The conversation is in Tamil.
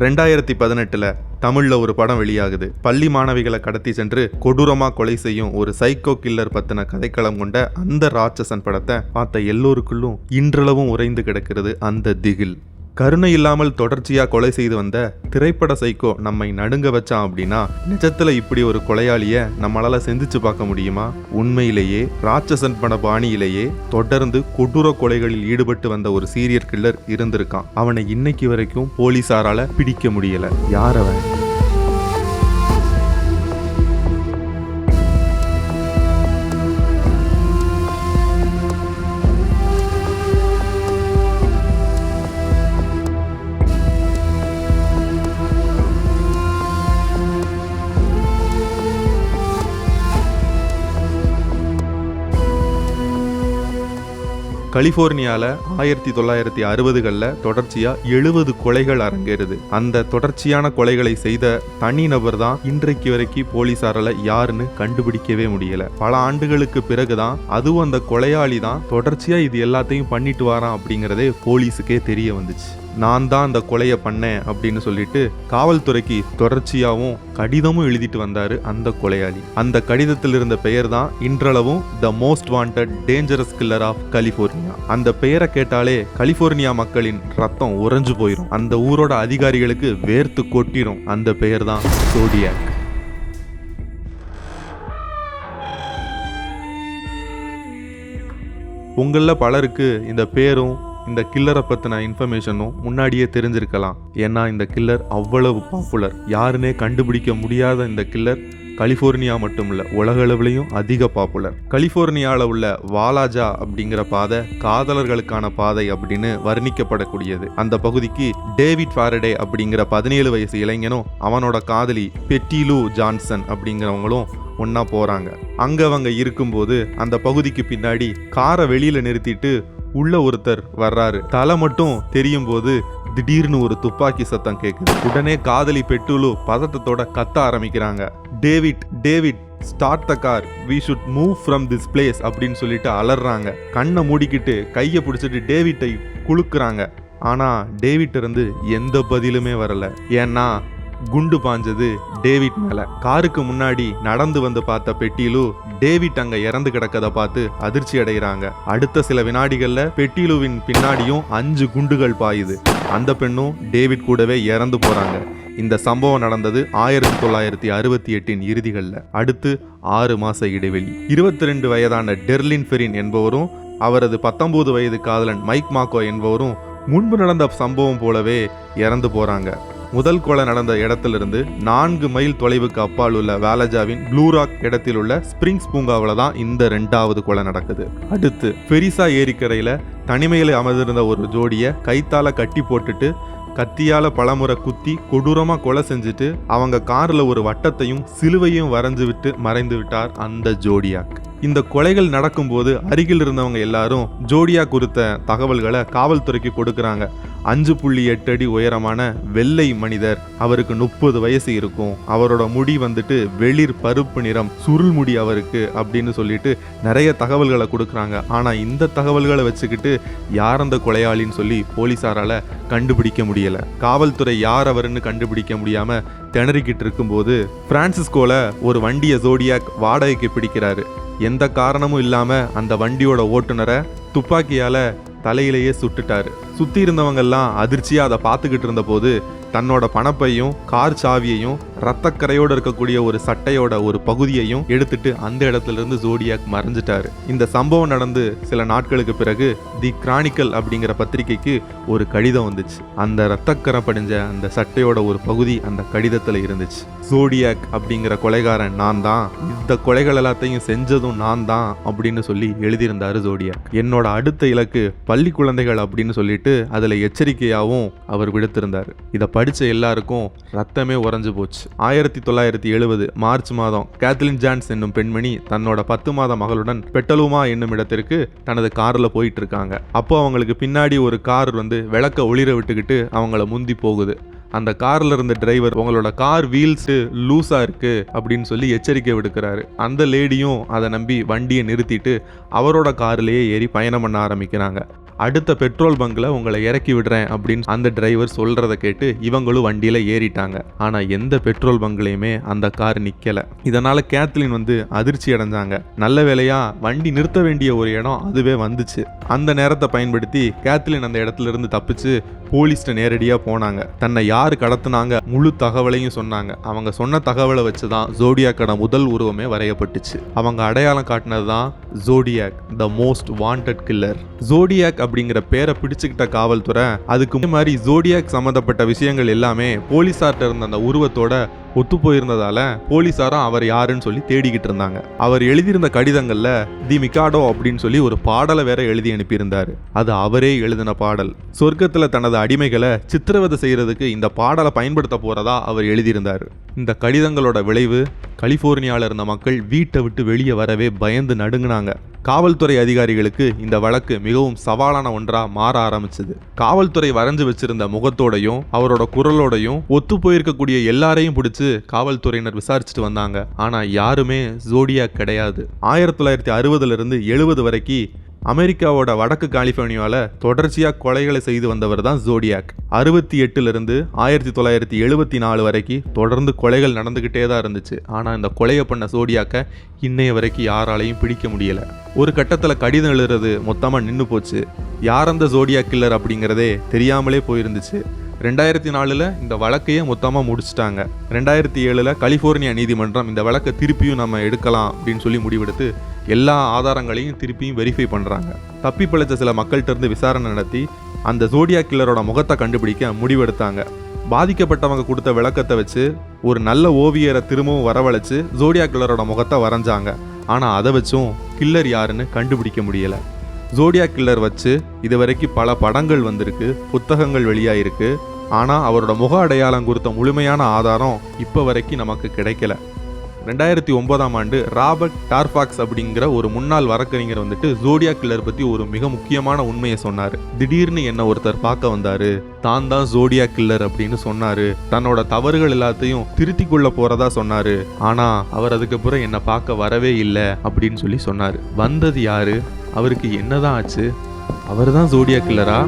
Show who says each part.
Speaker 1: 2018 தமிழ்ல ஒரு படம் வெளியாகுது. பள்ளி மாணவிகளை கடத்தி சென்று கொடூரமா கொலை செய்யும் ஒரு சைக்கோ கில்லர் பத்தின கதைக்களம் கொண்ட அந்த ராட்சசன் படத்தை பார்த்த எல்லோருக்குள்ளும் இன்றளவும் உறைந்து கிடக்கிறது அந்த திகில். கருணை இல்லாமல் தொடர்ச்சியா கொலை செய்து வந்த திரைப்பட சைக்கோ நம்மை நடுங்க வச்சான் அப்படின்னா நிஜத்துல இப்படி ஒரு கொலையாளிய நம்மளால சிந்திச்சு பார்க்க முடியுமா? உண்மையிலேயே ராட்சசன் பட பாணியிலேயே தொடர்ந்து கொடூர கொலைகளில் ஈடுபட்டு வந்த ஒரு சீரியல் கில்லர் இருந்திருக்கான். அவனை இன்னைக்கு வரைக்கும் போலீசாரால பிடிக்க முடியல. யார் அவன்? கலிபோர்னியால 1960களில் தொடர்ச்சியா 70 கொலைகள் அரங்கேறுது. அந்த தொடர்ச்சியான கொலைகளை செய்த தனி நபர் தான் இன்றைக்கு வரைக்கும் போலீசாரால யாருன்னு கண்டுபிடிக்கவே முடியல. பல ஆண்டுகளுக்கு பிறகுதான் அதுவும் அந்த கொலையாளி தான் தொடர்ச்சியா இது எல்லாத்தையும் பண்ணிட்டு வரான் அப்படிங்கறதே போலீஸுக்கே தெரிய வந்துச்சு. நான் தான் அந்த கொலையை பண்ணேன் அப்படின்னு சொல்லிட்டு காவல்துறைக்கு தொடர்ச்சியாகவும் கடிதமும் எழுதிட்டு வந்தாரு அந்த கொலையாளி. அந்த கடிதத்தில் இருந்த பெயர் தான் இன்றளவும் the most wanted dangerous killer of California. அந்த பெயரை கேட்டாலே கலிபோர்னியா மக்களின் ரத்தம் உறைஞ்சு போயிடும். அந்த ஊரோட அதிகாரிகளுக்கு வேர்த்து கொட்டிடும். அந்த பெயர் தான் ஜோடியாக். உங்களில் பலருக்கு இந்த பேரும் இந்த கில்லரை பற்றின இன்ஃபர்மேஷனும் முன்னாடியே தெரிஞ்சிருக்கலாம். ஏன்னா இந்த கில்லர் அவ்வளவு பாப்புலர். யாருன்னே கண்டுபிடிக்க முடியாத இந்த கில்லர் கலிபோர்னியா மட்டும் இல்லை, உலக அளவுலையும் அதிக பாப்புலர். கலிபோர்னியாவில் உள்ள வாலாஜா அப்படிங்கிற பாதை காதலர்களுக்கான பாதை அப்படின்னு வர்ணிக்கப்படக்கூடியது. அந்த பகுதிக்கு டேவிட் ஃபாரடே அப்படிங்கிற 17 வயசு இளைஞனும் அவனோட காதலி பெட்டி லூ ஜான்சன் அப்படிங்கிறவங்களும் ஒன்னா போறாங்க. அங்க அவங்க இருக்கும்போது அந்த பகுதிக்கு பின்னாடி காரை வெளியில நிறுத்திட்டு உள்ள ஒருத்தர் வர்றாரு. தலை மட்டும் தெரியும் போது திடீர்னு ஒரு துப்பாக்கி சத்தம் கேட்குது. உடனே காதலி பெட்டுலு பதட்டத்தோட கத்த ஆரம்பிக்கிறாங்க. David start the car, we should move from this place அப்படின்னு சொல்லிட்டு அலறாங்க. கண்ணை மூடிக்கிட்டு கையை பிடிச்சிட்டு டேவிட்டை குலுக்குறாங்க. ஆனா டேவிட் இருந்து எந்த பதிலுமே வரல. ஏன்னா குண்டு பாஞ்சது டேவிட் மேல. காருக்கு முன்னாடி நடந்து வந்து பார்த்த பெட்டிலு டேவிட் அங்க இறந்து கிடக்கதை பார்த்து அதிர்ச்சி அடைகிறாங்க. அடுத்த சில வினாடிகள்ல பெட்டிலுவின் பின்னாடியும் 5 குண்டுகள் பாயுது. அந்த பெண்ணும் டேவிட் கூடவே இறந்து போறாங்க. இந்த சம்பவம் நடந்தது 1968 இறுதிகளில். அடுத்து 6 மாச இடைவெளி. 22 வயதான டெர்லின் ஃபெரின் என்பவரும் அவரது 19 வயது காதலன் மைக் மாக்கோ என்பவரும் முன்பு நடந்த சம்பவம் போலவே இறந்து போறாங்க. முதல் கொலை நடந்த இடத்திலிருந்து 4 மைல் தொலைவுக்கு அப்பால் உள்ள வாலஜாவின் ப்ளூ ராக் இடத்தில் உள்ள ஸ்பிரிங்ஸ் பூங்காவில் தான் இந்த 2வது கொலை நடக்குது. அடுத்து பெரிசா ஏரிக்கரையில தனிமையில அமர்ந்திருந்த ஒரு ஜோடியை கைத்தால கட்டி போட்டுட்டு கத்தியால பலமுறை குத்தி கொடூரமா கொலை செஞ்சுட்டு அவங்க கார்ல ஒரு வட்டத்தையும் சிலுவையும் வரைஞ்சு விட்டு மறைந்து விட்டார் அந்த ஜோடியாக். இந்த கொலைகள் நடக்கும்போது அருகில் இருந்தவங்க எல்லாரும் ஜோடியா குறித்த தகவல்களை காவல்துறைக்கு கொடுக்கறாங்க. 5.8 அடி உயரமான வெள்ளை மனிதர், அவருக்கு 30 வயசு இருக்கும், அவரோட முடி வந்துட்டு வெளிர் பருப்பு நிறம், சுருள் முடி அவருக்கு அப்படின்னு சொல்லிட்டு நிறைய தகவல்களை கொடுக்குறாங்க. ஆனா இந்த தகவல்களை வச்சுக்கிட்டு யார் அந்த கொலையாளின்னு சொல்லி போலீசாரால கண்டுபிடிக்க முடியல. காவல்துறை யார் அவருன்னு கண்டுபிடிக்க முடியாம திணறிக்கிட்டு இருக்கும்போது பிரான்சிஸ்கோல ஒரு வண்டியை ஜோடியாக் வாடகைக்கு பிடிக்கிறாரு. எந்த காரணமும் இல்லாம அந்த வண்டியோட ஓட்டுநரை துப்பாக்கியால தலையிலேயே சுட்டுட்டாரு. சுத்தி இருந்தவங்க எல்லாம் அதிர்ச்சியா அதை பார்த்துக்கிட்டு இருந்த போது தன்னோட பணப்பையும் கார் சாவியையும் ரத்தக்கரையோடு இருக்கக்கூடிய ஒரு சட்டையோட ஒரு பகுதியையும் எடுத்துட்டு அந்த இடத்துல இருந்து ஜோடியாக் மறைஞ்சிட்டாரு. இந்த சம்பவம் நடந்து சில நாட்களுக்கு பிறகு தி கிரானிக்கல் அப்படிங்கிற பத்திரிகைக்கு ஒரு கடிதம் வந்துச்சு. அந்த ரத்தக்கரை படிஞ்ச அந்த சட்டையோட ஒரு பகுதி அந்த கடிதத்துல இருந்துச்சு. ஜோடியாக் அப்படிங்கிற கொலைகாரன் நான் தான், இந்த கொலைகள் எல்லாத்தையும் செஞ்சதும் நான் தான் அப்படின்னு சொல்லி எழுதியிருந்தாரு ஜோடியாக். என்னோட அடுத்த இலக்கு பள்ளி குழந்தைகள் அப்படின்னு சொல்லிட்டு அதுல எச்சரிக்கையாகவும் அவர் விடுத்திருந்தாரு. இதை படிச்ச எல்லாருக்கும் ரத்தமே உறைஞ்சு போச்சு. 1970 மார்ச் மாதம் கேத்லின் ஜான்ஸ் என்னும் பெண்மணி தன்னோட 10 மாத மகளுடன் பெட்டலுமா என்னும் இடத்திற்கு தனது கார்ல போயிட்டு இருக்காங்க. அப்போ அவங்களுக்கு பின்னாடி ஒரு கார் வந்து விளக்க ஒளிர விட்டுக்கிட்டு அவங்கள முந்தி போகுது. அந்த கார்ல இருந்த டிரைவர் உங்களோட கார் வீல்ஸ் லூஸா இருக்கு அப்படின்னு சொல்லி எச்சரிக்கை விடுக்கிறாரு. அந்த லேடியும் அதை நம்பி வண்டியை நிறுத்திட்டு அவரோட கார்லயே ஏறி பயணம் பண்ண ஆரம்பிக்கிறாங்க. அடுத்த பெட்ரோல் பங்க்ல உங்களை இறக்கி விடுறேன் அப்படின்னு அந்த டிரைவர் சொல்றதை கேட்டு இவங்களும் வண்டியில ஏறிட்டாங்க. ஆனா எந்த பெட்ரோல் பங்க்லயுமே அந்த கார் நிக்கல. இதனால கேத்லின் அதிர்ச்சி அடைஞ்சாங்க. நல்ல வேளையா வண்டி நிறுத்த வேண்டிய ஒரு இடம் அதுவே வந்துச்சு. அந்த நேரத்தை பயன்படுத்தி கேத்லின் அந்த இடத்துல இருந்து தப்பிச்சு போலீஸ்ட நேரடியா போனாங்க. தன்னை யாரு கடத்தினாங்க முழு தகவலையும் சொன்னாங்க. அவங்க சொன்ன தகவலை வச்சுதான் ஜோடியாக்கோட முதல் உருவமே வரையப்பட்டுச்சு. அவங்க அடையாளம் காட்டினதுதான் Zodiac, the most wanted killer. Zodiac அப்படிங்கிற பேரை பிடிச்சுக்கிட்ட காவல்துறை அதுக்கு மாதிரி ஜோடியாக் சம்பந்தப்பட்ட விஷயங்கள் எல்லாமே போலீசார்ட்ட இருந்த அந்த உருவத்தோட ஒத்து போயிருந்ததால போலீசாரும் அவர் யாருன்னு சொல்லி தேடிக்கிட்டு இருந்தாங்க. அவர் எழுதியிருந்த கடிதங்கள்ல தி மிகாடோ அப்படின்னு சொல்லி ஒரு பாடலை வேற எழுதி அனுப்பியிருந்தாரு. அது அவரே எழுதின பாடல். சொர்க்கத்துல தனது அடிமைகளை சித்திரவதை செய்யறதுக்கு இந்த பாடலை பயன்படுத்த போறதா அவர் எழுதியிருந்தாரு. இந்த கடிதங்களோட விளைவு கலிபோர்னியால இருந்த மக்கள் வீட்டை விட்டு வெளியே வரவே பயந்து நடுங்கினாங்க. காவல்துறை அதிகாரிகளுக்கு இந்த வழக்கு மிகவும் சவாலான ஒன்றா மாற ஆரம்பிச்சது. காவல்துறை வரைஞ்சு வச்சிருந்த முகத்தோடையும் அவரோட குரலோடையும் ஒத்து போயிருக்கக்கூடிய எல்லாரையும் பிடிச்சு காவல்துறையினர் விசாரிச்சுட்டு வந்தாங்க. ஆனா யாருமே ஜோடியாக் கிடையாது. 1960 இருந்து 70 வரைக்கும் அமெரிக்காவோட வடக்கு கலிபோர்னியாவில் தொடர்ச்சியாக கொலைகளை செய்து வந்தவர் தான் ஜோடியாக். 68 இருந்து 1974 வரைக்கும் தொடர்ந்து கொலைகள் நடந்துக்கிட்டே தான் இருந்துச்சு. ஆனால் இந்த கொலையை பண்ண ஜோடியாக்கை இன்னைய வரைக்கும் யாராலையும் பிடிக்க முடியலை. ஒரு கட்டத்தில் கடிதம் எழுதுறது மொத்தமாக நின்று போச்சு. யார் அந்த ஜோடியாக் கில்லர் அப்படிங்கிறதே தெரியாமலே போயிருந்துச்சு. 2004 இந்த வழக்கையே மொத்தமாக முடிச்சிட்டாங்க. 2007 கலிபோர்னியா நீதிமன்றம் இந்த வழக்கை திருப்பியும் நம்ம எடுக்கலாம் அப்படின்னு சொல்லி முடிவெடுத்து எல்லா ஆதாரங்களையும் திருப்பியும் வெரிஃபை பண்ணுறாங்க. தப்பி பிழைச்ச சில மக்கள்கிட்ட இருந்து விசாரணை நடத்தி அந்த ஜோடியாக் கில்லரோட முகத்தை கண்டுபிடிக்க முடிவெடுத்தாங்க. பாதிக்கப்பட்டவங்க கொடுத்த விளக்கத்தை வச்சு ஒரு நல்ல ஓவியரை திரும்பவும் வரவழைச்சு ஜோடியாக் கில்லரோட முகத்தை வரைஞ்சாங்க. ஆனால் அதை வச்சும் கில்லர் யாருன்னு கண்டுபிடிக்க முடியலை. ஜோடியாக் கில்லர் வச்சு இது வரைக்கும் பல படங்கள் வந்திருக்கு, புத்தகங்கள் வெளியாயிருக்கு. ஆனால் அவரோட முக அடையாளம் குறித்த முழுமையான ஆதாரம் இப்போ வரைக்கும் நமக்கு கிடைக்கல. 2009ஆம் ஆண்டு ராபர்ட் டார்பாக்ஸ் அப்படிங்கிற ஒரு முன்னாள் வழக்கறிஞர் ஜோடியாக் கில்லர் பற்றி ஒரு மிக முக்கியமான உண்மையை சொன்னார். திடீர்னு என்ன ஒருத்தர் பார்க்க வந்தாரு, தான் ஜோடியாக் கில்லர் அப்படின்னு சொன்னாரு. தன்னோட தவறுகள் எல்லாத்தையும் திருத்தி கொள்ள போறதா சொன்னாரு. ஆனா அவர் அதுக்கப்புறம் என்னை பார்க்க வரவே இல்லை அப்படின்னு சொல்லி சொன்னாரு. வந்தது யாரு, அவருக்கு என்னதான் ஆச்சு, அவர் தான் ஜோடியாக் கில்லரா?